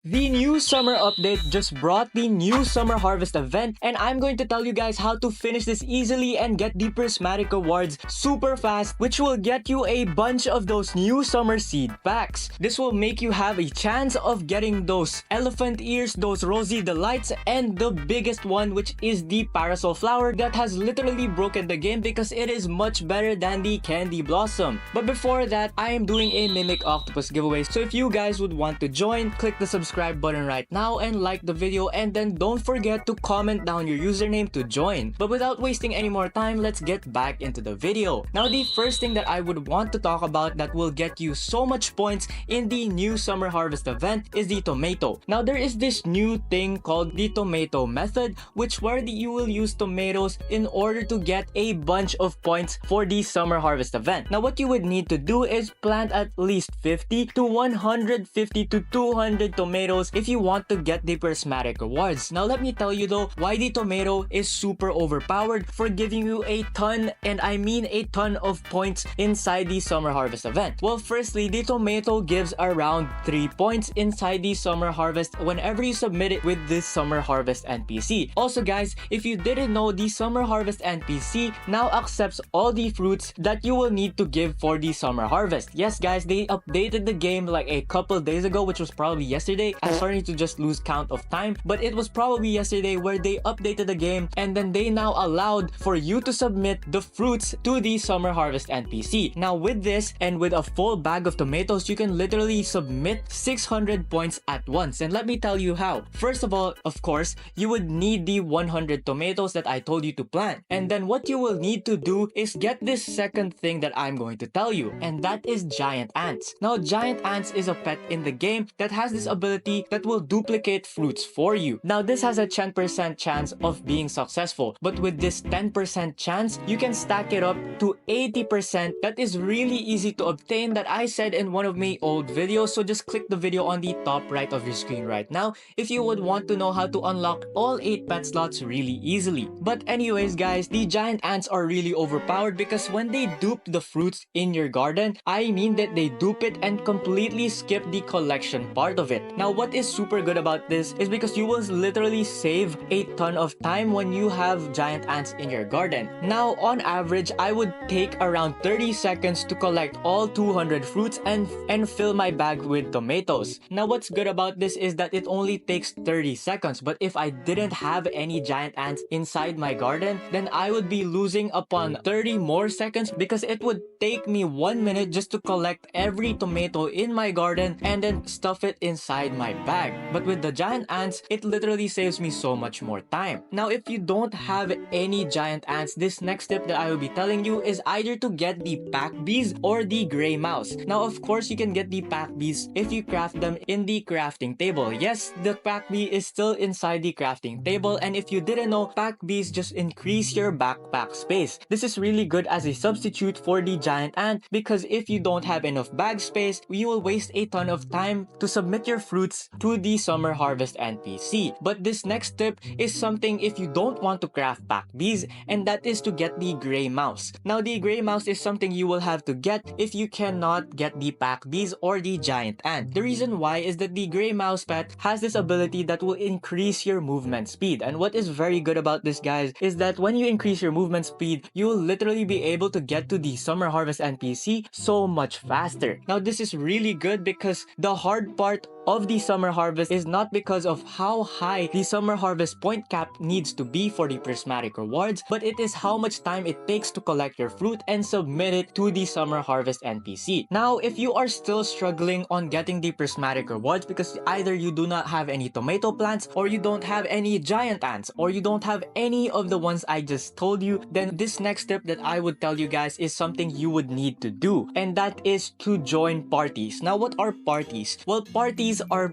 The new summer update just brought the new summer harvest event, and I'm going to tell you guys how to finish this easily and get the prismatic awards super fast, which will get you a bunch of those new summer seed packs. This will make you have a chance of getting those elephant ears, those rosy delights, and the biggest one, which is the parasol flower that has literally broken the game because it is much better than the candy blossom. But before that, I am doing a mimic octopus giveaway, so if you guys would want to join, click the subscribe button right now and like the video, and then don't forget to comment down your username to join. But without wasting any more time, let's get back into the video. Now, the first thing that I would want to talk about that will get you so much points in the new summer harvest event is the tomato. Now, there is this new thing called the tomato method, which where you will use tomatoes in order to get a bunch of points for the summer harvest event. Now, what you would need to do is plant at least 50 to 150 to 200 tomatoes if you want to get the prismatic rewards. Now, let me tell you though why the tomato is super overpowered for giving you a ton, and I mean a ton of points inside the summer harvest event. Well, firstly, the tomato gives around 3 points inside the summer harvest whenever you submit it with this summer harvest NPC. Also guys, if you didn't know, the summer harvest NPC now accepts all the fruits that you will need to give for the summer harvest. Yes guys, they updated the game like a couple days ago, which was probably yesterday. I'm starting to just lose count of time, but it was probably yesterday where they updated the game, and then they now allowed for you to submit the fruits to the summer harvest NPC. Now with this and with a full bag of tomatoes, you can literally submit 600 points at once, and let me tell you how. First of all, of course, you would need the 100 tomatoes that I told you to plant, and then what you will need to do is get this second thing that I'm going to tell you, and that is giant ants. Now, giant ants is a pet in the game that has this ability that will duplicate fruits for you. Now, this has a 10% chance of being successful, but with this 10% chance, you can stack it up to 80%. That is really easy to obtain, that I said in one of my old videos, so just click the video on the top right of your screen right now if you would want to know how to unlock all 8 pet slots really easily. But anyways guys, the giant ants are really overpowered because when they dupe the fruits in your garden, I mean that they dupe it and completely skip the collection part of it. Now, what is super good about this is because you will literally save a ton of time when you have giant ants in your garden. Now, on average, I would take around 30 seconds to collect all 200 fruits and fill my bag with tomatoes. Now, what's good about this is that it only takes 30 seconds, but if I didn't have any giant ants inside my garden, then I would be losing upon 30 more seconds because it would take me 1 minute just to collect every tomato in my garden and then stuff it inside my bag. But with the giant ants, it literally saves me so much more time. Now, if you don't have any giant ants, this next tip that I will be telling you is either to get the pack bees or the gray mouse. Now, of course, you can get the pack bees if you craft them in the crafting table. Yes, the pack bee is still inside the crafting table, and if you didn't know, pack bees just increase your backpack space. This is really good as a substitute for the giant ant because if you don't have enough bag space, you will waste a ton of time to submit your fruits to the summer harvest NPC. But this next tip is something if you don't want to craft pack bees, and that is to get the gray mouse. Now, the gray mouse is something you will have to get if you cannot get the pack bees or the giant ant. The reason why is that the gray mouse pet has this ability that will increase your movement speed, and what is very good about this guys is that when you increase your movement speed, you will literally be able to get to the summer harvest NPC so much faster. Now, this is really good because the hard part of the summer harvest is not because of how high the summer harvest point cap needs to be for the prismatic rewards, but it is how much time it takes to collect your fruit and submit it to the summer harvest NPC. Now, if you are still struggling on getting the prismatic rewards because either you do not have any tomato plants, or you don't have any giant ants, or you don't have any of the ones I just told you, then this next step that I would tell you guys is something you would need to do, and that is to join parties. Now, what are parties? Well, parties are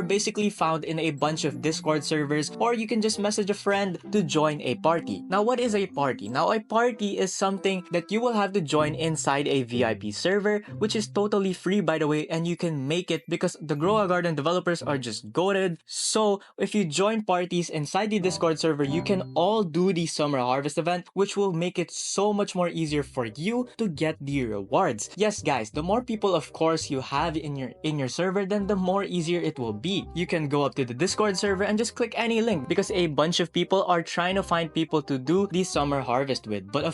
basically found in a bunch of Discord servers, or you can just message a friend to join a party. Now, what is a party? Now, a party is something that you will have to join inside a VIP server, which is totally free by the way, and you can make it because the Grow a Garden developers are just goated. So if you join parties inside the Discord server, you can all do the summer harvest event, which will make it so much more easier for you to get the rewards. Yes guys, the more people of course you have in your server, then the more more easier it will be. You can go up to the Discord server and just click any link because a bunch of people are trying to find people to do the summer harvest with. But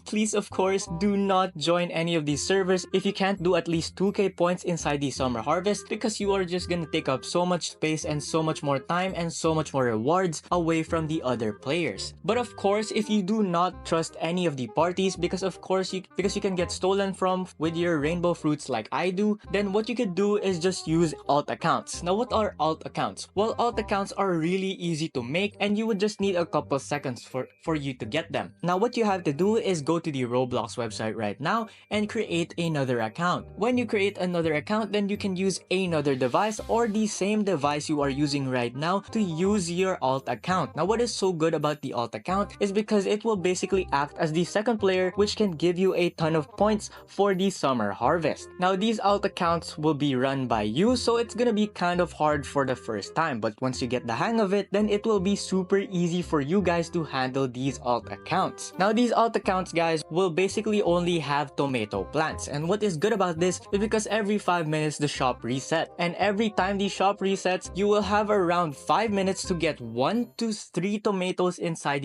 please of course, do not join any of these servers if you can't do at least 2k points inside the summer harvest, because you are just gonna take up so much space and so much more time and so much more rewards away from the other players. But of course, if you do not trust any of the parties, because you can get stolen from with your rainbow fruits like I do, then what you could do is just use alt accounts. Now what are alt accounts? Well, alt accounts are really easy to make and you would just need a couple seconds for you to get them. Now what you have to do is go to the Roblox website right now and create another account. When you create another account, then you can use another device or the same device you are using right now to use your alt account. Now what is so good about the alt account is because it will basically act as the second player, which can give you a ton of points for the summer harvest. Now these alt accounts will be run by you, so it's gonna be kind of hard for the first time, but once you get the hang of it, then it will be super easy for you guys to handle these alt accounts. Now these alt accounts, guys, will basically only have tomato plants, and what is good about this is because every 5 minutes the shop reset, and every time the shop resets, you will have around 5 minutes to get 1 to 3 tomatoes inside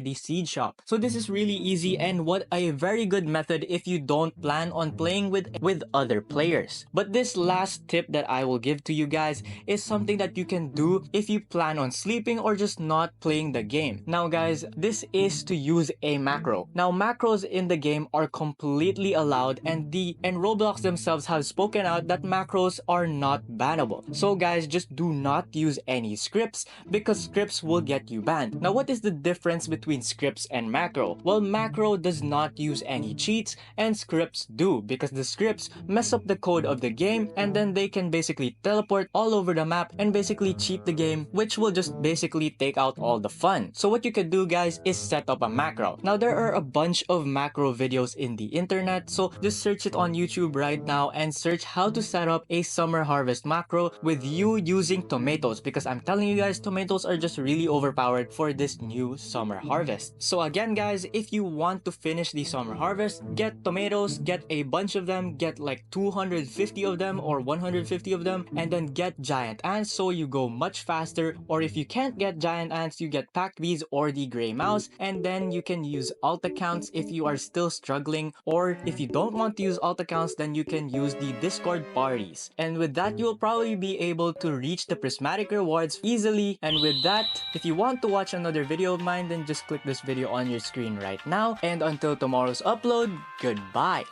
the seed shop. So this is really easy and what a very good method if you don't plan on playing with other players. But this last tip that I will give to you guys is something that you can do if you plan on sleeping or just not playing the game. Now guys, this is to use a macro. Now macros in the game are completely allowed, and Roblox themselves have spoken out that macros are not bannable. So guys, just do not use any scripts because scripts will get you banned. Now what is the difference between scripts and macro? Well, macro does not use any cheats and scripts do, because the scripts mess up the code of the game and then they can basically teleport all over the map and basically cheat the game, which will just basically take out all the fun. So what you could do, guys, is set up a macro. Now there are a bunch of macro videos in the internet, so just search it on YouTube right now and search how to set up a summer harvest macro with you using tomatoes, because I'm telling you guys, tomatoes are just really overpowered for this new summer harvest. So again guys, if you want to finish the summer harvest, get tomatoes, get a bunch of them, get like 250 of them or 150 of them, and then get giant ants so you go much faster. Or if you can't get giant ants, you get pack bees or the gray mouse, and then you can use alt accounts if you are still struggling, or if you don't want to use alt accounts, then you can use the Discord parties. And with that, you will probably be able to reach the prismatic rewards easily. And with that, if you want to watch another video of mine, then just click this video on your screen right now. And until tomorrow's upload, goodbye.